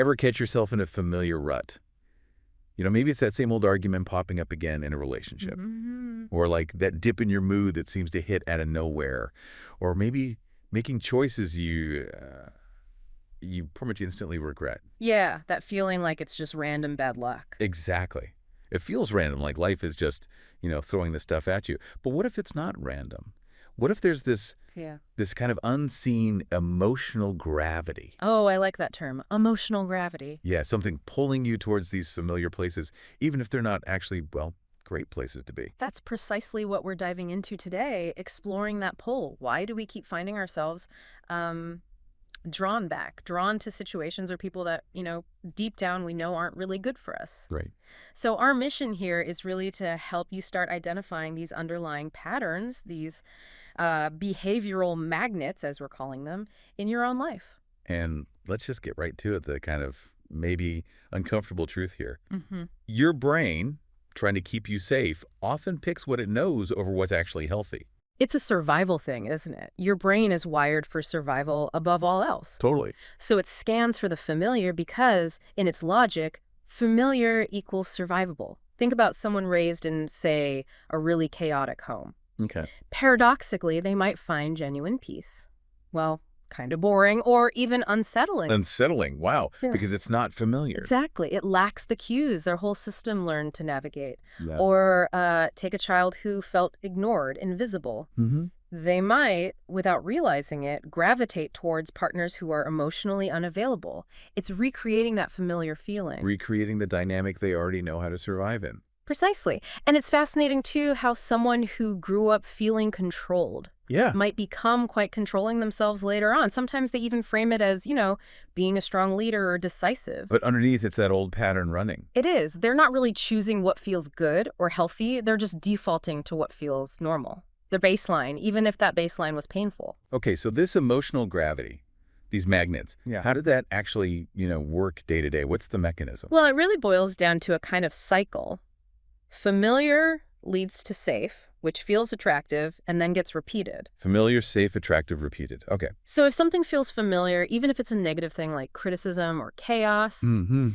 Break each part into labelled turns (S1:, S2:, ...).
S1: Ever catch yourself in a familiar rut? Maybe it's that same old argument popping up again in a relationship.
S2: Mm-hmm.
S1: Or like that dip in your mood that seems to hit out of nowhere. Or maybe making choices you pretty much instantly regret.
S2: Yeah, that feeling like it's just random bad luck.
S1: Exactly. It feels random, like life is just, throwing this stuff at you. But what if it's not random? What if there's this
S2: Yeah.
S1: this kind of unseen emotional gravity?
S2: Oh, I like that term, emotional gravity.
S1: Yeah, something pulling you towards these familiar places, even if they're not actually, well, great places to be.
S2: That's precisely what we're diving into today, exploring that pull. Why do we keep finding ourselves drawn to situations or people that, deep down we know aren't really good for us?
S1: Right.
S2: So our mission here is really to help you start identifying these underlying patterns, these behavioral magnets, as we're calling them, in your own life.
S1: And let's just get right to it, the kind of maybe uncomfortable truth here.
S2: Mm-hmm.
S1: Your brain, trying to keep you safe, often picks what it knows over what's actually healthy.
S2: It's a survival thing, isn't it? Your brain is wired for survival above all else.
S1: Totally.
S2: So it scans for the familiar because, in its logic, familiar equals survivable. Think about someone raised in, say, a really chaotic home.
S1: Okay.
S2: Paradoxically, they might find genuine peace. Well, kind of boring or even unsettling.
S1: Unsettling, wow,
S2: Yeah.
S1: because it's not familiar.
S2: Exactly. It lacks the cues their whole system learned to navigate.
S1: Yeah.
S2: Or take a child who felt ignored, invisible.
S1: Mm-hmm.
S2: They might, without realizing it, gravitate towards partners who are emotionally unavailable. It's recreating that familiar feeling.
S1: Recreating the dynamic they already know how to survive in.
S2: Precisely. And it's fascinating, too, how someone who grew up feeling controlled
S1: Yeah.
S2: might become quite controlling themselves later on. Sometimes they even frame it as, being a strong leader or decisive.
S1: But underneath, it's that old pattern running.
S2: It is. They're not really choosing what feels good or healthy. They're just defaulting to what feels normal. Their baseline, even if that baseline was painful.
S1: Okay, so this emotional gravity, these magnets,
S3: Yeah.
S1: how did that actually, work day to day? What's the mechanism?
S2: Well, it really boils down to a kind of cycle. Familiar leads to safe, which feels attractive and then gets repeated.
S1: Familiar, safe, attractive, repeated. Okay.
S2: So if something feels familiar, even if it's a negative thing like criticism or chaos,
S1: Mm-hmm.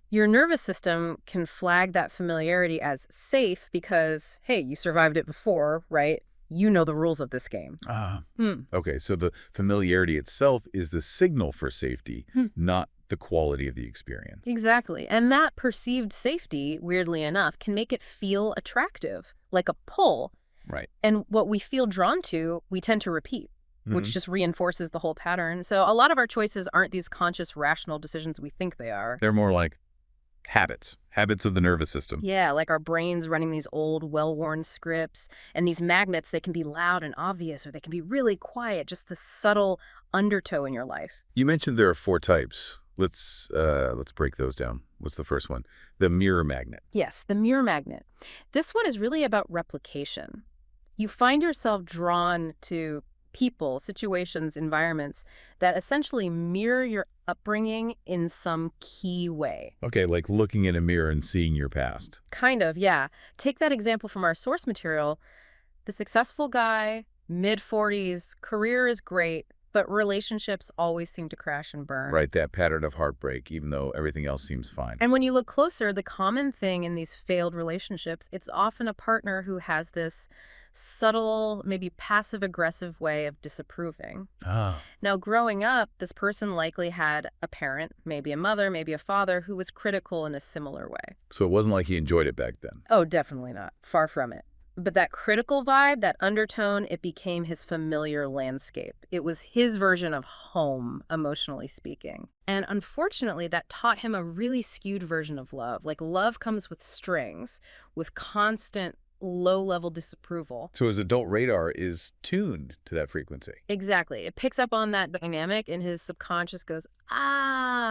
S2: your nervous system can flag that familiarity as safe because, hey, you survived it before, right? You know the rules of this game.
S1: Ah.
S2: Hmm.
S1: Okay, so the familiarity itself is the signal for safety,
S2: Hmm.
S1: not the quality of the experience.
S2: Exactly. And that perceived safety, weirdly enough, can make it feel attractive, like a pull.
S1: Right.
S2: And what we feel drawn to, we tend to repeat, which
S1: Mhm.
S2: just reinforces the whole pattern. So a lot of our choices aren't these conscious, rational decisions we think they are.
S1: They're more like habits of the nervous system.
S2: Yeah, like our brains running these old, well-worn scripts. And these magnets, they can be loud and obvious, or they can be really quiet, just the subtle undertow in your life.
S1: You mentioned there are 4 types. Let's break those down. What's the first one? The mirror magnet.
S2: Yes, the mirror magnet. This one is really about replication. You find yourself drawn to people, situations, environments that essentially mirror your upbringing in some key way.
S1: Okay, like looking in a mirror and seeing your past.
S2: Kind of, yeah. Take that example from our source material. The successful guy, mid-40s, career is great, but relationships always seem to crash and burn.
S1: Right, that pattern of heartbreak, even though everything else seems fine.
S2: And when you look closer, the common thing in these failed relationships, it's often a partner who has this subtle, maybe passive-aggressive way of disapproving.
S1: Ah,
S2: Now, growing up, this person likely had a parent, maybe a mother, maybe a father, who was critical in a similar way.
S1: so it wasn't like he enjoyed it back then.
S2: Oh, definitely not. Far from it. But that critical vibe, that undertone, it became his familiar landscape. It was his version of home, emotionally speaking. And unfortunately, that taught him a really skewed version of love. Like, love comes with strings, with constant low-level disapproval.
S1: So his adult radar is tuned to that frequency.
S2: Exactly. It picks up on that dynamic, and his subconscious goes,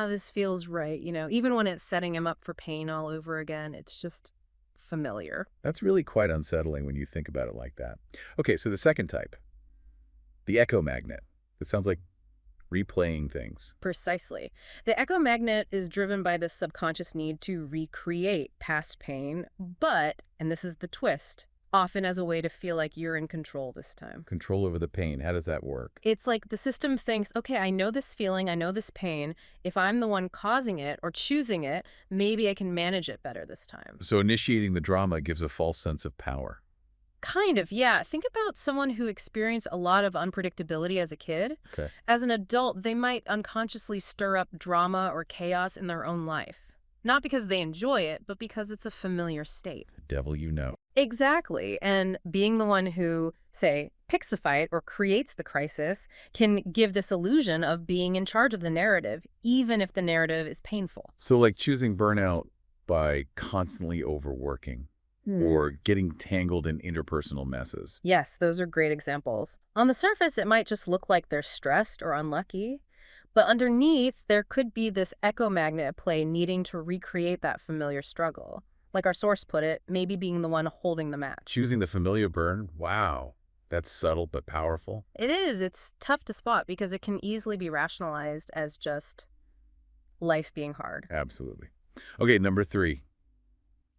S2: this feels right. Even when it's setting him up for pain all over again, it's just familiar.
S1: That's really quite unsettling when you think about it like that. Okay, so the second type, the echo magnet. It sounds like replaying things.
S2: Precisely. The echo magnet is driven by this subconscious need to recreate past pain, but, and this is the twist, often as a way to feel like you're in control this time.
S1: Control over the pain. How does that work?
S2: It's like the system thinks, okay, I know this feeling, I know this pain. If I'm the one causing it or choosing it, maybe I can manage it better this time.
S1: So initiating the drama gives a false sense of power.
S2: Kind of, yeah. Think about someone who experienced a lot of unpredictability as a kid.
S1: Okay.
S2: As an adult, they might unconsciously stir up drama or chaos in their own life. Not because they enjoy it, but because it's a familiar state.
S1: Devil you know.
S2: Exactly. And being the one who, say, picks a fight or creates the crisis can give this illusion of being in charge of the narrative, even if the narrative is painful.
S1: So like choosing burnout by constantly overworking or getting tangled in interpersonal messes.
S2: Yes, those are great examples. On the surface, it might just look like they're stressed or unlucky, but underneath, there could be this echo magnet at play needing to recreate that familiar struggle. Like our source put it, maybe being the one holding the match.
S1: Choosing the familiar burn? Wow. That's subtle but powerful.
S2: It is. It's tough to spot because it can easily be rationalized as just life being hard.
S1: Absolutely. Okay, number 3.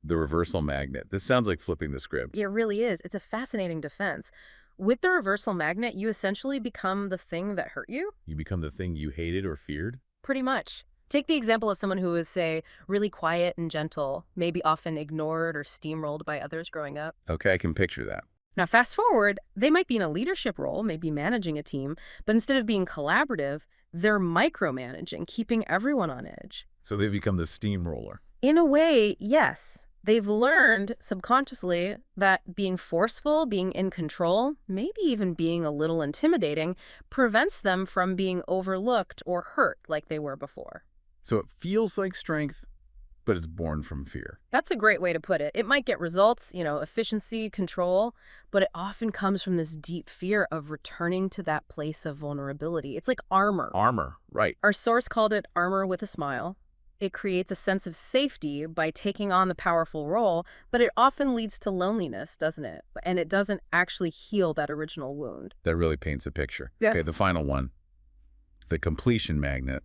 S1: The reversal magnet. This sounds like flipping the script.
S2: It really is. It's a fascinating defense. With the reversal magnet, you essentially become the thing that hurt you.
S1: You become the thing you hated or feared?
S2: Pretty much. Take the example of someone who was, say, really quiet and gentle, maybe often ignored or steamrolled by others growing up.
S1: Okay, I can picture that.
S2: Now, fast forward, they might be in a leadership role, maybe managing a team, but instead of being collaborative, they're micromanaging, keeping everyone on edge.
S1: So they've become the steamroller.
S2: In a way, yes. They've learned subconsciously that being forceful, being in control, maybe even being a little intimidating, prevents them from being overlooked or hurt like they were before.
S1: So it feels like strength, but it's born from fear.
S2: That's a great way to put it. It might get results, efficiency, control, but it often comes from this deep fear of returning to that place of vulnerability. It's like armor.
S1: Armor, right.
S2: Our source called it armor with a smile. It creates a sense of safety by taking on the powerful role, but it often leads to loneliness, doesn't it? And it doesn't actually heal that original wound.
S1: That really paints a picture.
S2: Yeah.
S1: Okay, the final one. The completion magnet.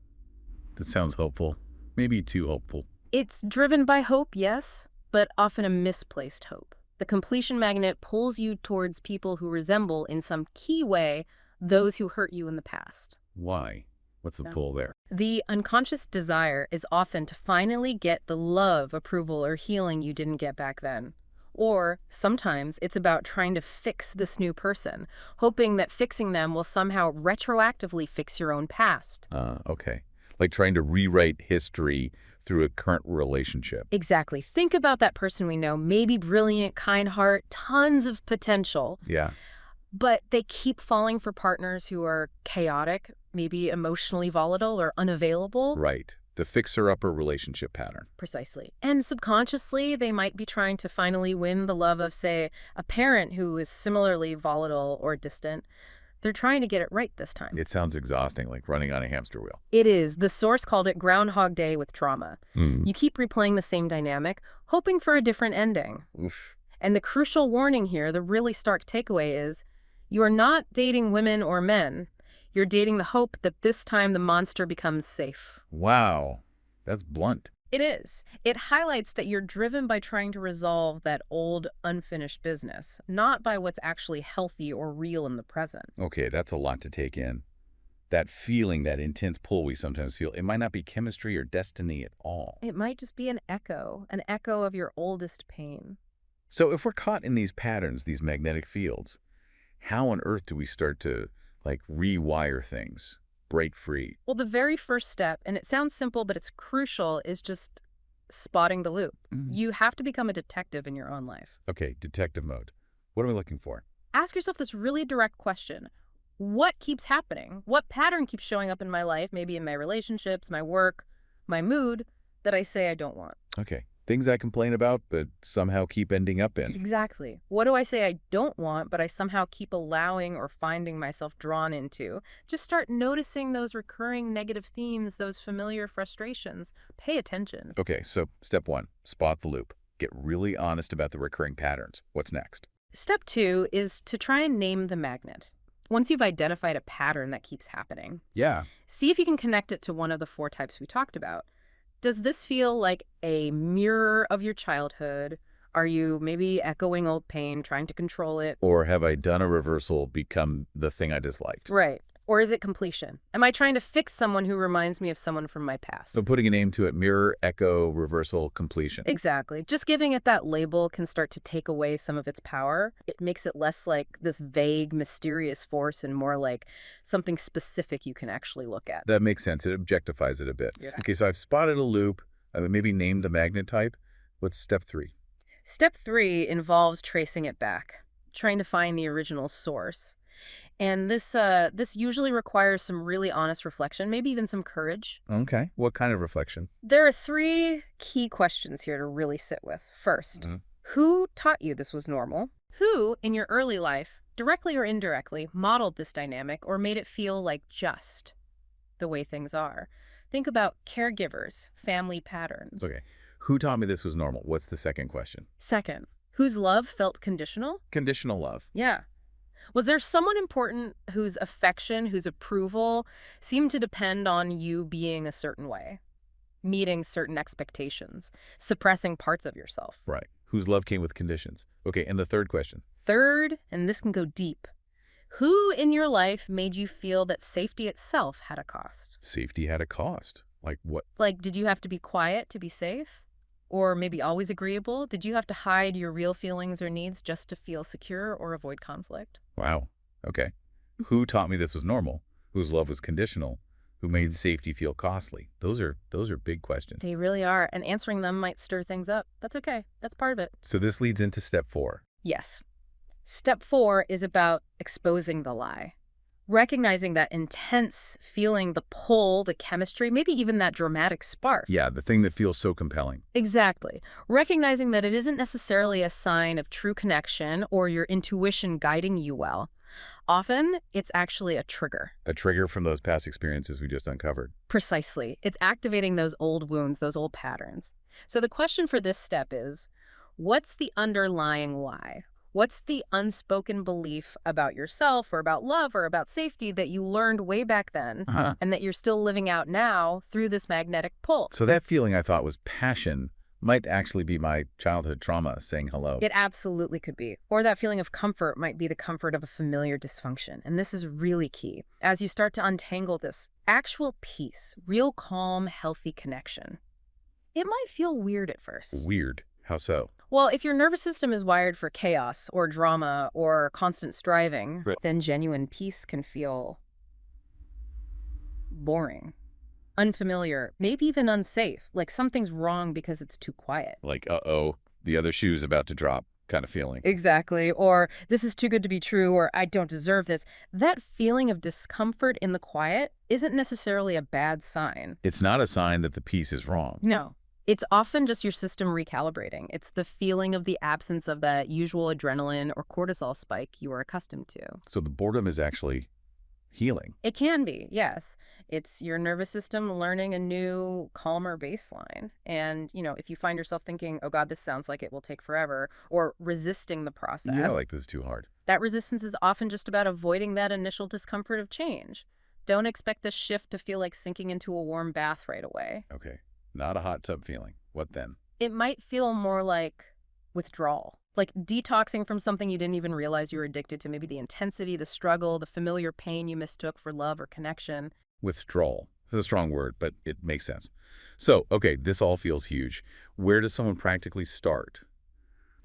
S1: That sounds hopeful. Maybe too hopeful.
S2: It's driven by hope, yes, but often a misplaced hope. The completion magnet pulls you towards people who resemble, in some key way, those who hurt you in the past.
S1: Why? What's the
S2: Yeah.
S1: pull there?
S2: The unconscious desire is often to finally get the love, approval, or healing you didn't get back then. Or sometimes it's about trying to fix this new person, hoping that fixing them will somehow retroactively fix your own past.
S1: Okay. Like trying to rewrite history through a current relationship.
S2: Exactly. Think about that person we know, maybe brilliant, kind heart, tons of potential,
S1: Yeah.
S2: but they keep falling for partners who are chaotic, maybe emotionally volatile or unavailable.
S1: Right. The fixer-upper relationship pattern.
S2: Precisely. And subconsciously, they might be trying to finally win the love of, say, a parent who is similarly volatile or distant. They're trying to get it right this time.
S1: It sounds exhausting, like running on a hamster wheel.
S2: It is. The source called it Groundhog Day with trauma.
S1: Mm.
S2: You keep replaying the same dynamic, hoping for a different ending.
S1: Oof.
S2: And the crucial warning here, the really stark takeaway is, you are not dating women or men. You're dating the hope that this time the monster becomes safe.
S1: Wow. That's blunt.
S2: It is. It highlights that you're driven by trying to resolve that old, unfinished business, not by what's actually healthy or real in the present.
S1: Okay, that's a lot to take in. That feeling, that intense pull we sometimes feel, it might not be chemistry or destiny at all.
S2: It might just be an echo of your oldest pain.
S1: So if we're caught in these patterns, these magnetic fields, how on earth do we start to, rewire things? Break free?
S2: Well, the very first step, and it sounds simple, but it's crucial, is just spotting the loop. You have to become a detective in your own life.
S1: Okay, detective mode. What are we looking for?
S2: Ask yourself this really direct question. What keeps happening? What pattern keeps showing up in my life, maybe in my relationships, my work, my mood, that I say I don't want?
S1: Okay, things I complain about, but somehow keep ending up in.
S2: Exactly. What do I say I don't want, but I somehow keep allowing or finding myself drawn into? Just start noticing those recurring negative themes, those familiar frustrations. Pay attention.
S1: Okay, so step 1, spot the loop. Get really honest about the recurring patterns. What's next?
S2: Step 2 is to try and name the magnet. Once you've identified a pattern that keeps happening,
S1: Yeah.
S2: see if you can connect it to one of the 4 types we talked about. Does this feel like a mirror of your childhood, Are you maybe echoing old pain, trying to control it?
S1: Or have I done a reversal become the thing I disliked?
S2: Right. Or is it completion? Am I trying to fix someone who reminds me of someone from my
S1: So
S2: past?
S1: putting a name to it, mirror, echo, reversal, completion.
S2: Exactly. Just giving it that label can start to take away some of its power. It makes it less like this vague, mysterious force and more like something specific you can actually look at.
S1: That makes sense. It objectifies it a bit.
S2: Yeah.
S1: Okay, so I've spotted a loop. Maybe named the magnet type. What's step 3?
S2: Step 3 involves tracing it back, trying to find the original source. And this usually requires some really honest reflection, maybe even some courage.
S1: Okay. What kind of reflection?
S2: There are 3 key questions here to really sit with. First, who taught you this was normal? Who, in your early life, directly or indirectly, modeled this dynamic or made it feel like just the way things are? Think about caregivers, family patterns.
S1: Okay. Who taught me this was normal? What's the second question?
S2: Second, whose love felt conditional?
S1: Conditional love.
S2: Yeah. Was there someone important whose affection, whose approval seemed to depend on you being a certain way, meeting certain expectations, suppressing parts of yourself?
S1: Right. Whose love came with conditions. Okay, and the third question.
S2: Third, and this can go deep, who in your life made you feel that safety itself had a cost?
S1: Safety had a cost. Like what?
S2: Like, did you have to be quiet to be safe? Or maybe always agreeable? Did you have to hide your real feelings or needs just to feel secure or avoid conflict?
S1: Wow. Okay. Who taught me this was normal? Whose love was conditional? Who made safety feel costly? Those are big questions.
S2: They really are, and answering them might stir things up. That's okay. That's part of it.
S1: So this leads into step 4.
S2: Yes. Step 4 is about exposing the lie. Recognizing that intense feeling, the pull, the chemistry, maybe even that dramatic spark.
S1: Yeah, the thing that feels so compelling.
S2: Exactly. Recognizing that it isn't necessarily a sign of true connection or your intuition guiding you well. Often, it's actually a trigger.
S1: A trigger from those past experiences we just uncovered.
S2: Precisely. It's activating those old wounds, those old patterns. So the question for this step is, what's the underlying lie? What's the unspoken belief about yourself or about love or about safety that you learned way back then and that you're still living out now through this magnetic pull?
S1: So that feeling I thought was passion might actually be my childhood trauma saying hello.
S2: It absolutely could be. Or that feeling of comfort might be the comfort of a familiar dysfunction. And this is really key. As you start to untangle this, actual peace, real calm, healthy connection, it might feel weird at first.
S1: Weird. How so?
S2: Well, if your nervous system is wired for chaos or drama or constant striving,
S1: Right.
S2: then genuine peace can feel boring, unfamiliar, maybe even unsafe, like something's wrong because it's too quiet.
S1: Like, uh-oh, the other shoe's about to drop kind of feeling.
S2: Exactly. Or this is too good to be true, or I don't deserve this. That feeling of discomfort in the quiet isn't necessarily a bad sign.
S1: It's not a sign that the piece is wrong.
S2: No. It's often just your system recalibrating. It's the feeling of the absence of that usual adrenaline or cortisol spike you are accustomed to.
S1: So the boredom is actually healing.
S2: It can be, yes. It's your nervous system learning a new, calmer baseline. And, if you find yourself thinking, oh God, this sounds like it will take forever, or resisting the process,
S1: Yeah, like this is too hard.
S2: that resistance is often just about avoiding that initial discomfort of change. Don't expect this shift to feel like sinking into a warm bath right away.
S1: Okay. Not a hot tub feeling. What then?
S2: It might feel more like withdrawal, like detoxing from something you didn't even realize you were addicted to, maybe the intensity, the struggle, the familiar pain you mistook for love or connection.
S1: Withdrawal. It's a strong word, but it makes sense. So, okay, this all feels huge. Where does someone practically start?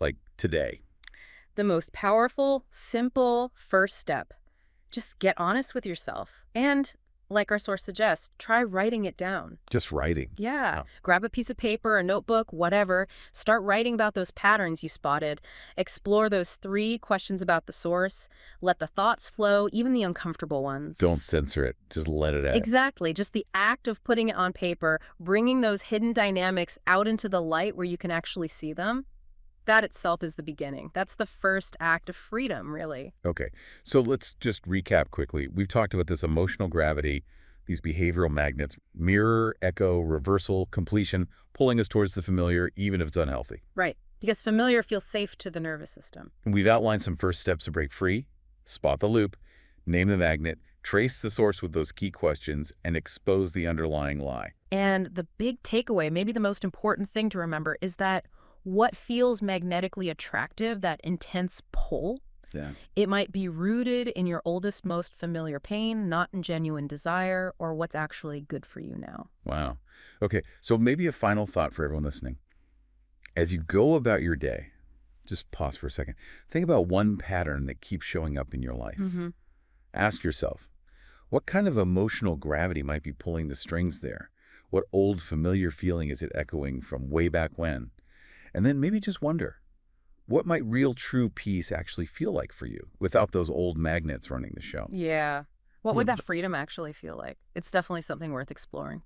S1: Like today?
S2: The most powerful, simple first step. Just get honest with yourself. And, like our source suggests, try writing it down.
S1: Just writing.
S2: Yeah.
S1: Oh.
S2: Grab a piece of paper, a notebook, whatever. Start writing about those patterns you spotted. Explore those 3 questions about the source. Let the thoughts flow, even the uncomfortable ones.
S1: Don't censor it. Just let it out.
S2: Exactly. Just the act of putting it on paper, bringing those hidden dynamics out into the light where you can actually see them. That itself is the beginning. That's the first act of freedom, really.
S1: Okay, so let's just recap quickly. We've talked about this emotional gravity, these behavioral magnets, mirror, echo, reversal, completion, pulling us towards the familiar, even if it's unhealthy.
S2: Right. Because familiar feels safe to the nervous system.
S1: And we've outlined some first steps to break free, spot the loop, name the magnet, trace the source with those key questions, and expose the underlying lie.
S2: And the big takeaway, maybe the most important thing to remember, is that what feels magnetically attractive, that intense pull,
S1: Yeah.
S2: it might be rooted in your oldest, most familiar pain, not in genuine desire or what's actually good for you now.
S1: Wow. Okay, so maybe a final thought for everyone listening. As you go about your day, just pause for a second. Think about one pattern that keeps showing up in your life.
S2: Mm-hmm.
S1: Ask yourself, what kind of emotional gravity might be pulling the strings there? What old familiar feeling is it echoing from way back when? And then maybe just wonder, what might real true peace actually feel like for you without those old magnets running the show?
S2: Yeah. What
S1: Yeah,
S2: would that freedom actually feel like? It's definitely something worth exploring.